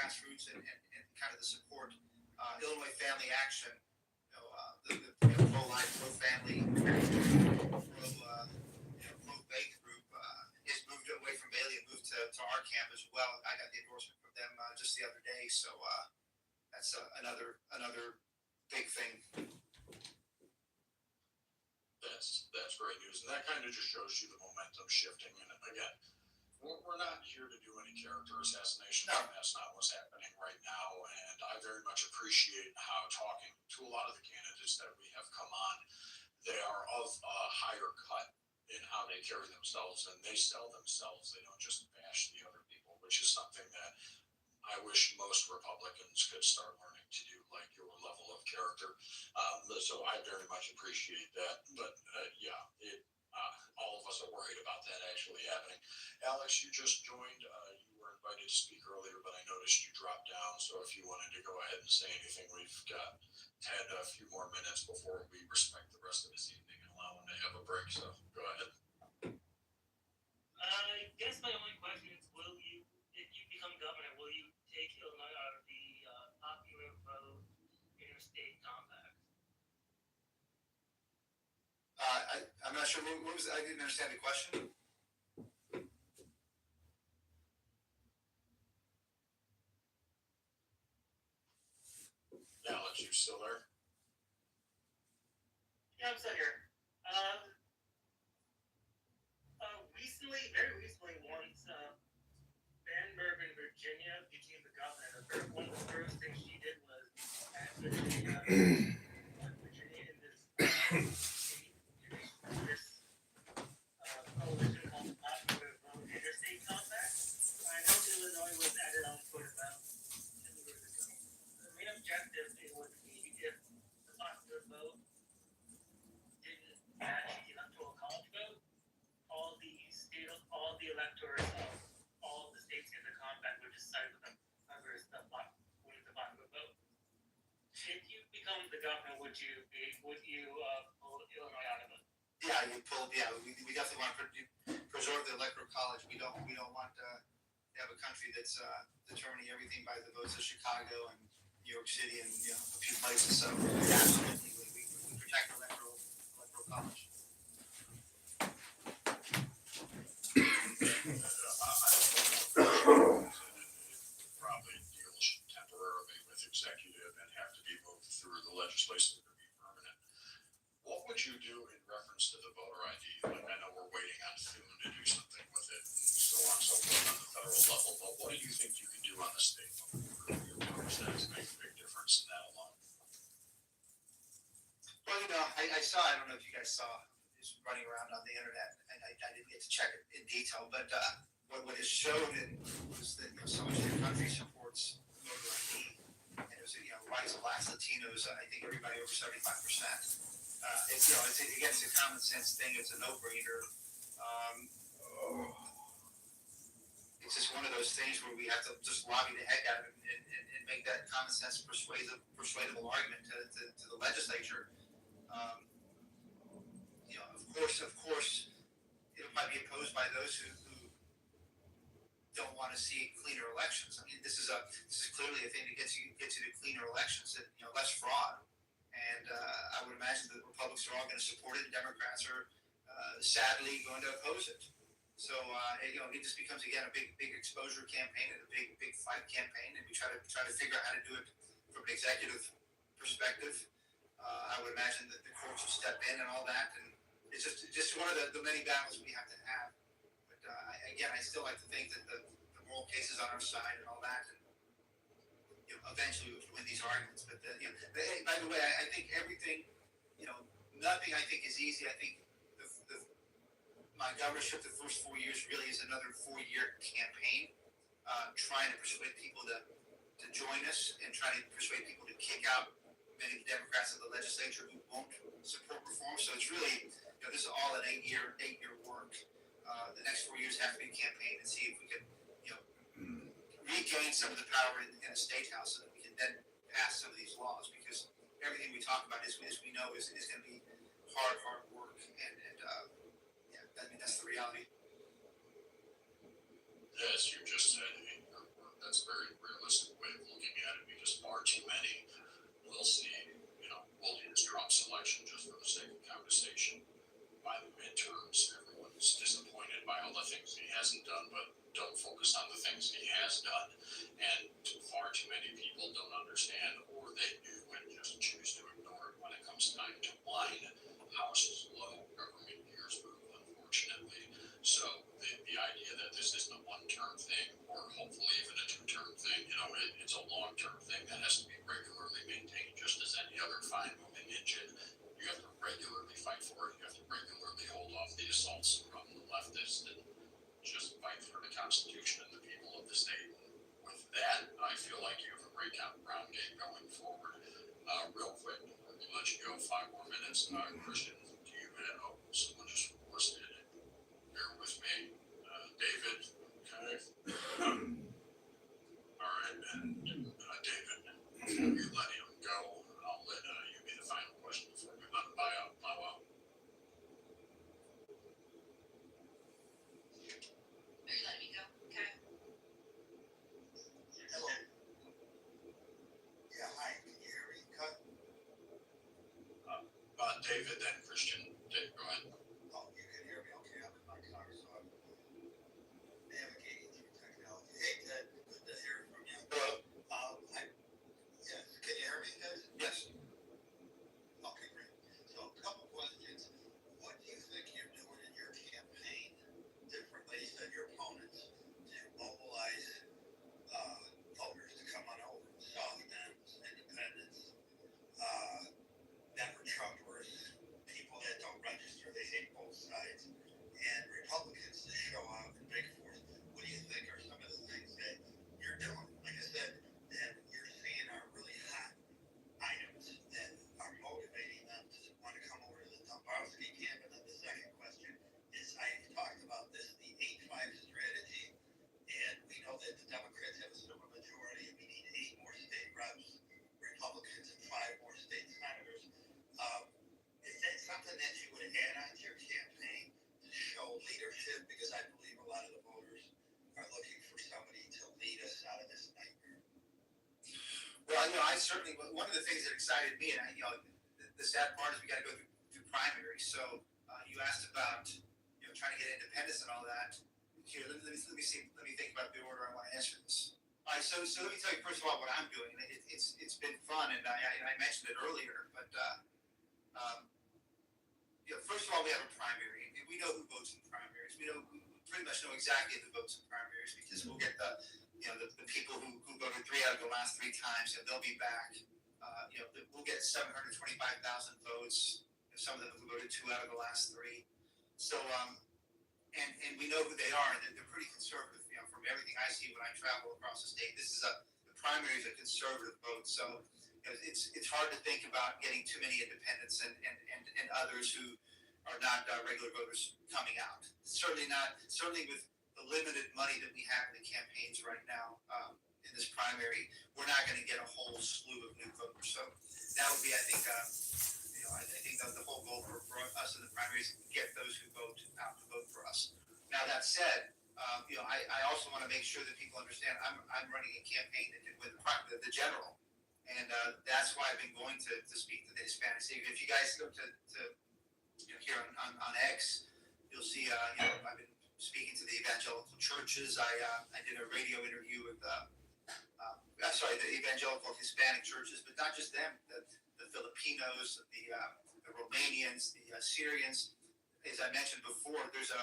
grassroots and kind of the support. Illinois Family Action, the pro-life, pro-family, pro-faith group has moved away from Bailey and moved to our camp as well. I got the endorsement from them just the other day, so that's another big thing. That's great news, and that kind of just shows you the momentum shifting. And again, we're not here to do any character assassination. No. That's not what's happening right now. And I very much appreciate how, talking to a lot of the candidates that we have come on, they are of a higher cut in how they carry themselves, and they sell themselves. They don't just bash the other people, which is something that I wish most Republicans could start learning to do, like your level of character. So I very much appreciate that. But all of us are worried about that actually happening. Alex, you just joined. You were invited to speak earlier, but I noticed you dropped down. So if you wanted to go ahead and say anything, we've got had a few more minutes before we respect the rest of this evening and allow him to have a break. So go ahead. I guess my only question is, if you become governor, will you take Illinois out of the popular vote interstate compact? I'm not sure. What was? I didn't understand the question. Alex, you still there? Yeah, I'm still here. Very recently, once Vandenberg in Virginia became the governor, one of the first things she did was add Virginia in this coalition called the Popular Vote Interstate Compact. I know Illinois was added on for about 10 years ago. The main objective would be if the popular vote didn't match the electoral college vote, all the electors of all the states in the compact would just side with them, whoever's the popular vote. If you become the governor, would you pull Illinois out of it? Yeah, we definitely want to preserve the electoral college. We don't want to have a country that's determining everything by the votes of Chicago and New York City and a few places. So absolutely, we protect the electoral college. Probably deals temporarily with executive and have to be moved through the legislature to be permanent. What would you do in reference to the voter ID? Like, I know we're waiting on Thune to do something with it, and so on and so forth on the federal level, but what do you think you can do on the state level to make a big difference in that alone? Well, I don't know if you guys saw, just running around on the internet, and I didn't get to check it in detail, but what is shown was that so much of the country supports voter ID, and it was whites, blacks, Latinos. I think everybody over 75%. It's a common sense thing. It's a no-brainer. It's just one of those things where we have to just lobby the heck out of it and make that common sense persuadable argument to the legislature. Of course, it might be opposed by those who don't want to see cleaner elections. I mean, this is clearly a thing that gets you to cleaner elections and less fraud. And I would imagine that the Republicans are all going to support it, and Democrats are sadly going to oppose it. So it just becomes again a big exposure campaign and a big fight campaign, and we try to figure out how to do it from an executive perspective. I would imagine that the courts will step in and all that, and it's just one of the many battles we have to have. But I still like to think that the moral case is on our side and all that, and eventually we win these arguments. But by the way, I think everything, nothing I think is easy. I think my governorship the first 4 years really is another 4-year campaign, trying to persuade people to join us and trying to persuade people to kick out many of the Democrats in the legislature who won't support reform. So it's really, this is all an 8-year work. The next 4 years have to be a campaign and see if we can, regain some of the power in the state house so that we can then pass some of these laws, because everything we talk about is we know is going to be hard work, and I mean that's the reality. As you just said, that's very realistic. far too many people don't understand, or they do and just choose to ignore it when it comes time to whine. House is low, government gears move, unfortunately. So the idea that this isn't a one-term thing, or hopefully even a two-term thing, it's a long-term thing that has to be regularly maintained, just as any other fine-moving engine. You have to regularly fight for it. You have to regularly hold off the assaults from the leftists and just fight for the Constitution and the people of the state. With that, I feel like you have a great ground game going forward. Real quick, let me let you go 5 more minutes. Christian, do you have, someone just listed it. Bear with me. David, okay. All right, and David, before we let him go, I'll let you be the final question before we let him bow out. Are you letting me go? Okay. Hello. Yeah, hi, can you hear me? Cut? David, then Christian. Dave, go ahead. Oh, you can hear me, okay, I'm in my car, so I'm navigating through technology. Hey, Ted, good to hear from you. Hello? Yes, can you hear me, guys? Yes. Okay, great. So, a couple questions. What do you think you're doing in your campaign differently than your opponents to mobilize voters to come on over, Dems, independents, never Trumpers, people that don't register, they hate both sides, and Republicans to show up in big force? What do you think are some of the things that you're doing? Like I said, that you're seeing are really hot items that are motivating them to want to come over to the Dombrowski camp. And then the second question is, I talked about this, the 8-5 strategy, and we know that the Democrats have a super majority, and we need 8 more state reps, Republicans, and 5 more state senators. Is that something that you would add on to your campaign to show leadership? Because I believe a lot of the voters are looking for somebody to lead us out of this nightmare. Well, I certainly, one of the things that excited me, and the sad part is we got to go through primaries. So you asked about, trying to get independence and all that. Here, let me think about the order I want to answer this. All right, so let me tell you first of all what I'm doing. It's been fun, and I mentioned it earlier, but first of all, we have a primary, and we know who votes in primaries. We pretty much know exactly who votes in primaries because we'll get the people who voted 3 out of the last 3 times, and they'll be back. We'll get 725,000 votes. Some of them who voted 2 out of the last 3. So, and we know who they are. They're pretty conservative. From everything I see when I travel across the state, the primary is a conservative vote. So, it's hard to think about getting too many independents and others who are not regular voters coming out. Certainly with the limited money that we have in the campaigns right now in this primary, we're not going to get a whole slew of new voters. So that would be, I think, I think the whole goal for us in the primary is to get those who vote out to vote for us. Now that said, I also want to make sure that people understand I'm running a campaign that can win the general. And that's why I've been going to speak to the Hispanics. If you guys go to here on X, you'll see I've been speaking to the evangelical churches. I did a radio interview with the evangelical Hispanic churches, but not just them. The Filipinos, the Romanians, the Syrians. As I mentioned before, there's a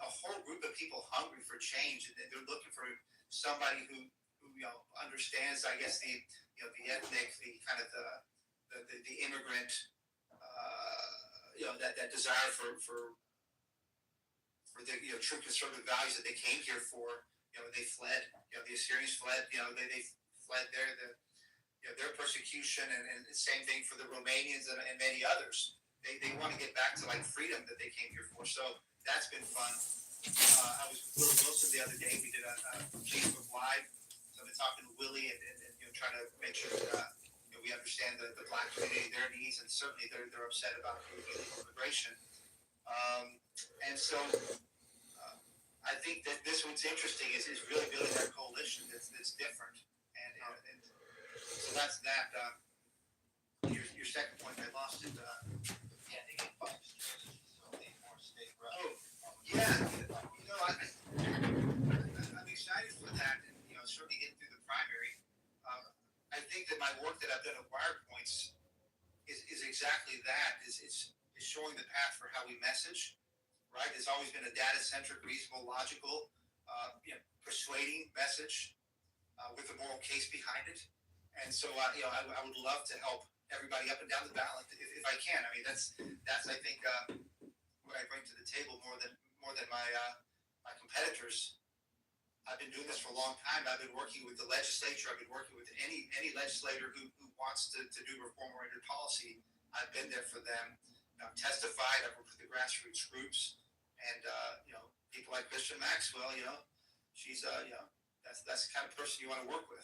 whole group of people hungry for change, and they're looking for somebody who understands, I guess, the ethnic, the kind of the immigrant, that desire for the true conservative values that they came here for. They fled. The Assyrians fled. They fled their persecution, and the same thing for the Romanians and many others. They want to get back to freedom that they came here for. So that's been fun. I was with Will Wilson the other day. We did a Facebook Live. So I've been talking to Willie and trying to make sure that we understand the Black community, their needs, and certainly they're upset about illegal immigration. And so I think that what's interesting is really building that coalition that's different. And so that's that. Your second point, I lost it. Yeah, they get 5 strategies, so 8 more state reps. Oh, yeah. I'm excited for that, and certainly getting through the primary. think that my work that I've done at WirePoints is exactly that. Is showing the path for how we message. Right. It's always been a data-centric, reasonable, logical, persuading message with a moral case behind it. And so, I would love to help everybody up and down the ballot if I can. I mean, that's I think what I bring to the table more than my competitors. I've been doing this for a long time. I've been working with the legislature. I've been working with any legislator who wants to do reform-oriented policy. I've been there for them. I've testified. I've worked with the grassroots groups, and people like Christian Maxwell. She's that's the kind of person you want to work with.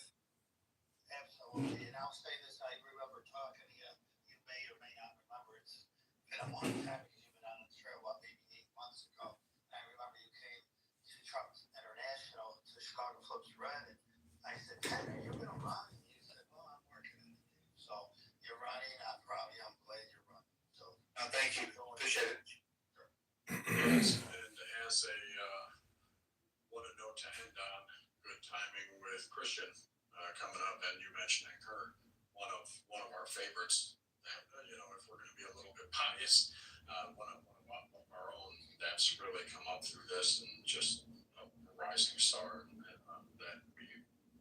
Absolutely, and I'll say this: I remember talking to you. You may or may not remember. It's been a long time because you've been on the trail. Maybe 8 months ago. And I remember you came to Trump International to Chicago Flips Red, and I said, "Ted, are you going to run?" And you said, "Well, I'm working on it." So you're running. I'm glad you're running. So Thank you. Appreciate it. Yes, and as a what a note to end on. Good timing with Christian coming up, and you mentioning her, one of our favorites. If we're going to be a little bit biased, one of our own that's really come up through this and just a rising star that we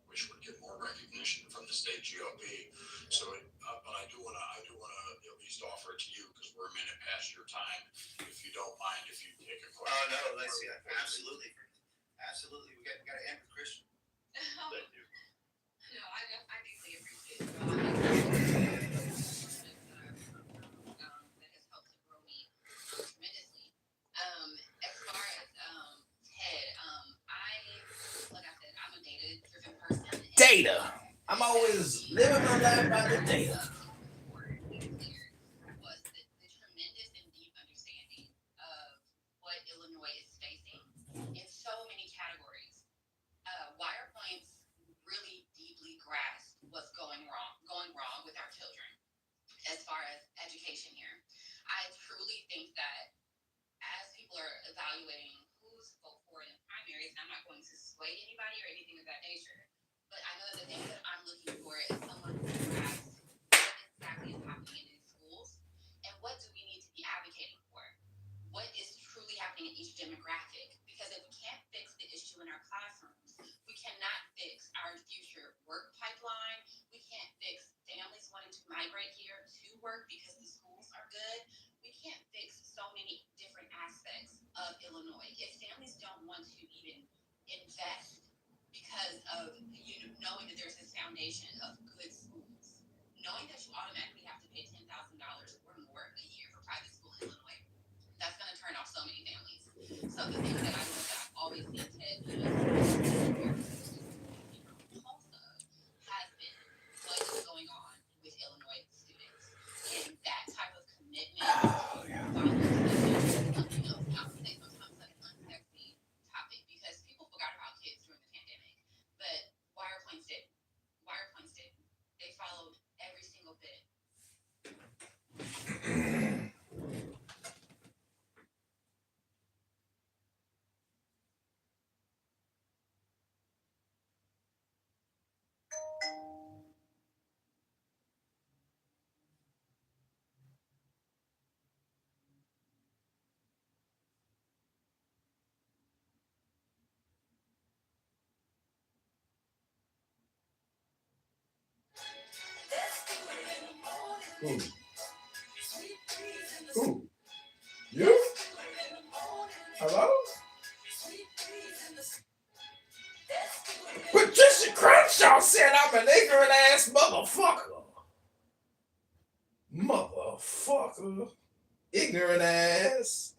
wish would get more recognition from the state GOP. So, but I do want to at least offer it to you because we're a minute past your time. If you don't mind, if you take a question. Oh no, let's see. Absolutely. We got to end with Christian. Thank you. No, I deeply appreciate it. That has helped to grow me tremendously. As far as Ted, like I said, I'm a data-driven person. Data. I'm always living my life by the data. Was the tremendous and deep understanding of what Illinois is facing in so many categories. WirePoints really deeply grasped what's going wrong with our children as far as education here. I truly think that as people are evaluating who's vote for in the primaries, and I'm not going to sway anybody or anything of that nature, but I know that the thing that I'm looking for is someone who grasps what exactly is happening in these schools and what do we need to be advocating for. What is truly happening in each demographic? Because if we can't fix the issue in our classrooms, we cannot fix our future work pipeline. We can't fix families wanting to migrate here to work because the schools are good. We can't fix so many different aspects of Illinois. If families don't want to even invest because of knowing that there's this foundation of good schools, knowing that you automatically have to pay $10,000 or more a year for private school in Illinois, that's going to turn off so many families. So the thing that I've always seen Ted do Tulsa has been what is going on with Illinois students. And that type of commitment something else. I would say sometimes like an unsexy topic because people forgot about kids during the pandemic. But WirePoints did. They followed every single bit. Who? You? Hello? Patricia Crenshaw said I'm an ignorant ass motherfucker. Motherfucker. Ignorant ass.